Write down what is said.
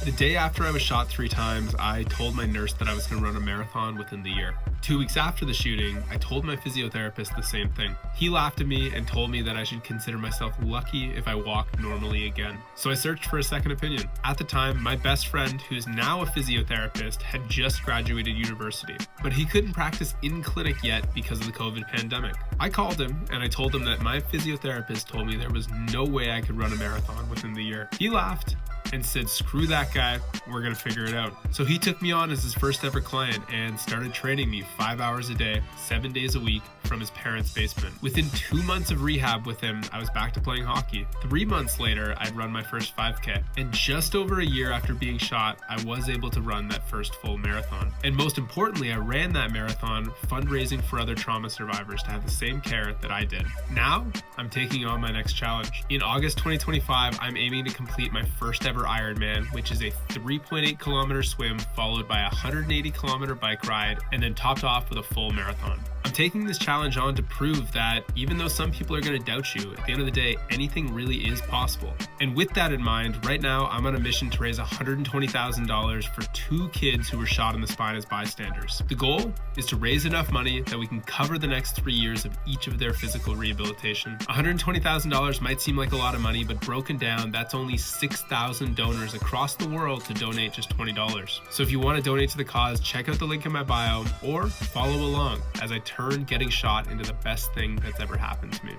The day after I was shot 3 times, I told my nurse that I was going to run a marathon within the year. 2 weeks after the shooting, I told my physiotherapist the same thing. He laughed at me and told me that I should consider myself lucky if I walked normally again. So I searched for a second opinion. At the time, my best friend, who's now a physiotherapist, had just graduated university, but he couldn't practice in clinic yet because of the COVID pandemic. I called him and I told him that my physiotherapist told me there was no way I could run a marathon within the year. He laughed and said, "Screw that guy, we're gonna figure it out." So he took me on as his first ever client and started training me 5 hours a day, 7 days a week from his parents' basement. Within 2 months of rehab with him, I was back to playing hockey. 3 months later, I'd run my first 5K. And just over a year after being shot, I was able to run that first full marathon. And most importantly, I ran that marathon fundraising for other trauma survivors to have the same care that I did. Now, I'm taking on my next challenge. In August 2025, I'm aiming to complete my first ever Ironman, which is a 3.8 kilometer swim followed by a 180 kilometer bike ride and then topped off with a full marathon. I'm taking this challenge on to prove that even though some people are going to doubt you, at the end of the day, anything really is possible. And with that in mind, right now I'm on a mission to raise $120,000 for 2 kids who were shot in the spine as bystanders. The goal is to raise enough money that we can cover the next 3 years of each of their physical rehabilitation. $120,000 might seem like a lot of money, but broken down, that's only 6,000 donors across the world to donate just $20. So if you want to donate to the cause, check out the link in my bio or follow along as I turn getting shot into the best thing that's ever happened to me.